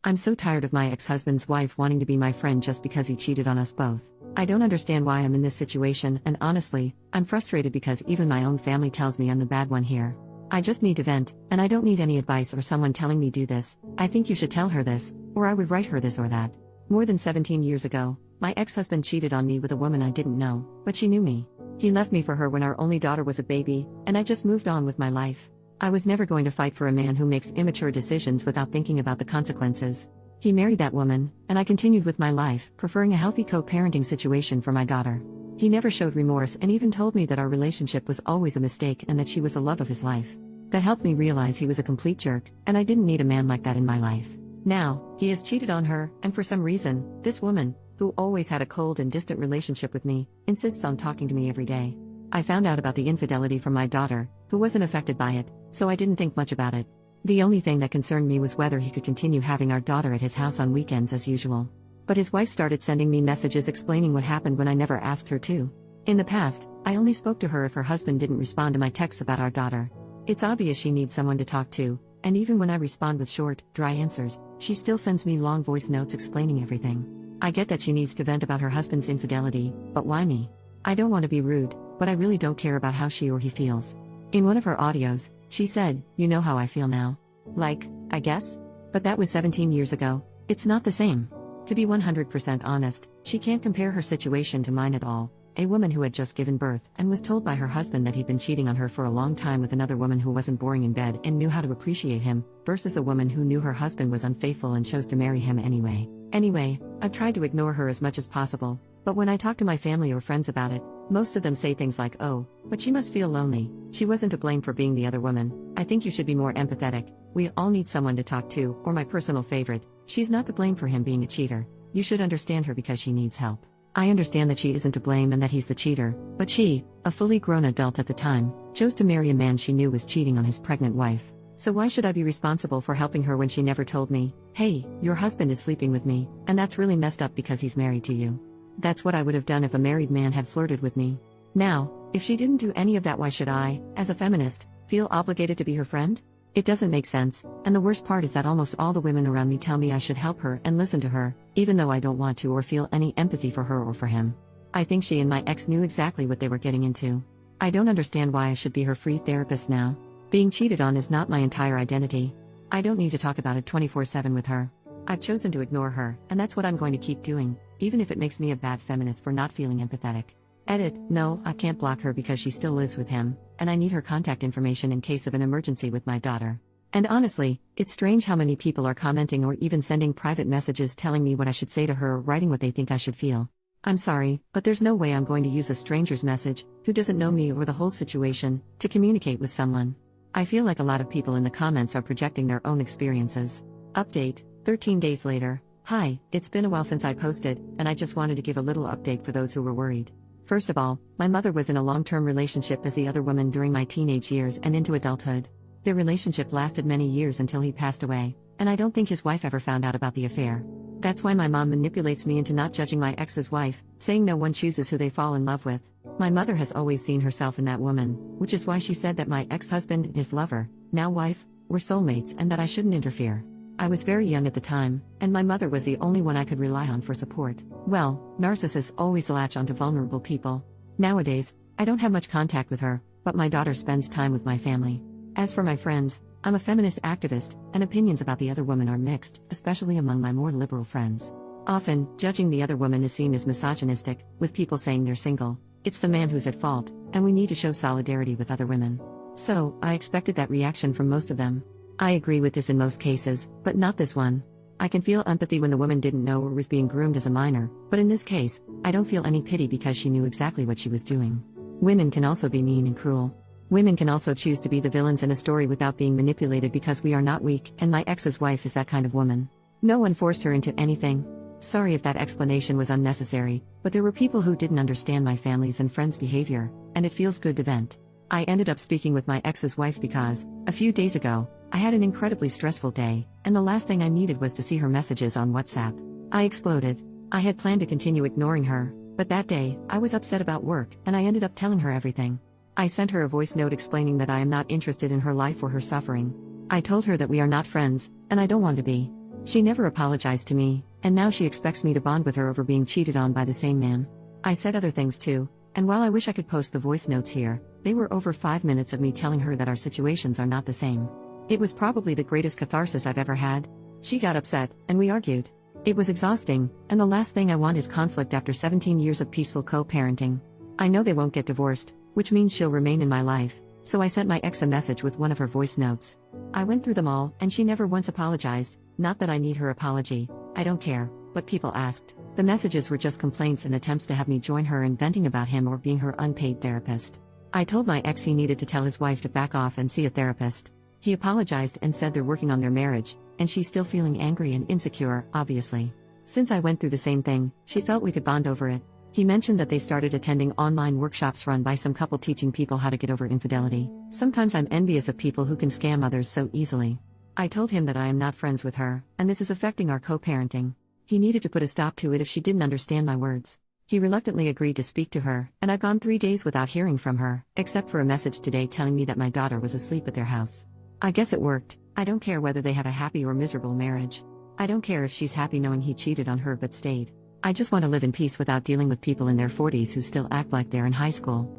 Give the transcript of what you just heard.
I'm so tired of my ex-husband's wife wanting to be my friend just because he cheated on us both. I don't understand why I'm in this situation, and honestly, I'm frustrated because even my own family tells me I'm the bad one here. I just need to vent, and I don't need any advice or someone telling me do this. I think you should tell her this, or I would write her this or that. More than 17 years ago, my ex-husband cheated on me with a woman I didn't know, but she knew me. He left me for her when our only daughter was a baby, and I just moved on with my life. I was never going to fight for a man who makes immature decisions without thinking about the consequences. He married that woman, and I continued with my life, preferring a healthy co-parenting situation for my daughter. He never showed remorse and even told me that our relationship was always a mistake and that she was the love of his life. That helped me realize he was a complete jerk, and I didn't need a man like that in my life. Now, he has cheated on her, and for some reason, this woman, who always had a cold and distant relationship with me, insists on talking to me every day. I found out about the infidelity from my daughter, who wasn't affected by it, so I didn't think much about it. The only thing that concerned me was whether he could continue having our daughter at his house on weekends as usual. But his wife started sending me messages explaining what happened when I never asked her to. In the past, I only spoke to her if her husband didn't respond to my texts about our daughter. It's obvious she needs someone to talk to, and even when I respond with short, dry answers, she still sends me long voice notes explaining everything. I get that she needs to vent about her husband's infidelity, but why me? I don't want to be rude, but I really don't care about how she or he feels. In one of her audios, she said, "You know how I feel now." Like, I guess? But that was 17 years ago. It's not the same. To be 100% honest, she can't compare her situation to mine at all. A woman who had just given birth and was told by her husband that he'd been cheating on her for a long time with another woman who wasn't boring in bed and knew how to appreciate him, versus a woman who knew her husband was unfaithful and chose to marry him anyway. Anyway, I've tried to ignore her as much as possible, but when I talk to my family or friends about it, most of them say things like, "Oh, but she must feel lonely. She wasn't to blame for being the other woman. I think you should be more empathetic. We all need someone to talk to," or my personal favorite, "She's not to blame for him being a cheater. You should understand her because she needs help." I understand that she isn't to blame and that he's the cheater, but she, a fully grown adult at the time, chose to marry a man she knew was cheating on his pregnant wife. So why should I be responsible for helping her when she never told me, "Hey, your husband is sleeping with me, and that's really messed up because he's married to you"? That's what I would have done if a married man had flirted with me. Now, if she didn't do any of that, why should I, as a feminist, feel obligated to be her friend? It doesn't make sense, and the worst part is that almost all the women around me tell me I should help her and listen to her, even though I don't want to or feel any empathy for her or for him. I think she and my ex knew exactly what they were getting into. I don't understand why I should be her free therapist now. Being cheated on is not my entire identity. I don't need to talk about it 24/7 with her. I've chosen to ignore her, and that's what I'm going to keep doing, even if it makes me a bad feminist for not feeling empathetic. Edit, no, I can't block her because she still lives with him, and I need her contact information in case of an emergency with my daughter. And honestly, it's strange how many people are commenting or even sending private messages telling me what I should say to her or writing what they think I should feel. I'm sorry, but there's no way I'm going to use a stranger's message, who doesn't know me or the whole situation, to communicate with someone. I feel like a lot of people in the comments are projecting their own experiences. Update, 13 days later. Hi, it's been a while since I posted, and I just wanted to give a little update for those who were worried. First of all, my mother was in a long-term relationship as the other woman during my teenage years and into adulthood. Their relationship lasted many years until he passed away, and I don't think his wife ever found out about the affair. That's why my mom manipulates me into not judging my ex's wife, saying no one chooses who they fall in love with. My mother has always seen herself in that woman, which is why she said that my ex-husband, his lover, now wife, were soulmates and that I shouldn't interfere. I was very young at the time, and my mother was the only one I could rely on for support. Well, narcissists always latch onto vulnerable people. Nowadays, I don't have much contact with her, but my daughter spends time with my family. As for my friends, I'm a feminist activist, and opinions about the other woman are mixed, especially among my more liberal friends. Often, judging the other woman is seen as misogynistic, with people saying they're single. It's the man who's at fault, and we need to show solidarity with other women. So, I expected that reaction from most of them. I agree with this in most cases, but not this one. I can feel empathy when the woman didn't know or was being groomed as a minor, but in this case, I don't feel any pity because she knew exactly what she was doing. Women can also be mean and cruel. Women can also choose to be the villains in a story without being manipulated because we are not weak, and my ex's wife is that kind of woman. No one forced her into anything. Sorry if that explanation was unnecessary, but there were people who didn't understand my family's and friends' behavior, and it feels good to vent. I ended up speaking with my ex's wife because, a few days ago, I had an incredibly stressful day, and the last thing I needed was to see her messages on WhatsApp. I exploded. I had planned to continue ignoring her, but that day, I was upset about work, and I ended up telling her everything. I sent her a voice note explaining that I am not interested in her life or her suffering. I told her that we are not friends, and I don't want to be. She never apologized to me, and now she expects me to bond with her over being cheated on by the same man. I said other things too, and while I wish I could post the voice notes here, they were over 5 minutes of me telling her that our situations are not the same. It was probably the greatest catharsis I've ever had. She got upset, and we argued. It was exhausting, and the last thing I want is conflict after 17 years of peaceful co-parenting. I know they won't get divorced, which means she'll remain in my life, so I sent my ex a message with one of her voice notes. I went through them all, and she never once apologized. Not that I need her apology, I don't care, but people asked. The messages were just complaints and attempts to have me join her in venting about him or being her unpaid therapist. I told my ex he needed to tell his wife to back off and see a therapist. He apologized and said they're working on their marriage, and she's still feeling angry and insecure, obviously. Since I went through the same thing, she felt we could bond over it. He mentioned that they started attending online workshops run by some couple teaching people how to get over infidelity. Sometimes I'm envious of people who can scam others so easily. I told him that I am not friends with her, and this is affecting our co-parenting. He needed to put a stop to it if she didn't understand my words. He reluctantly agreed to speak to her, and I've gone 3 days without hearing from her, except for a message today telling me that my daughter was asleep at their house. I guess it worked. I don't care whether they have a happy or miserable marriage. I don't care if she's happy knowing he cheated on her but stayed. I just want to live in peace without dealing with people in their 40s who still act like they're in high school.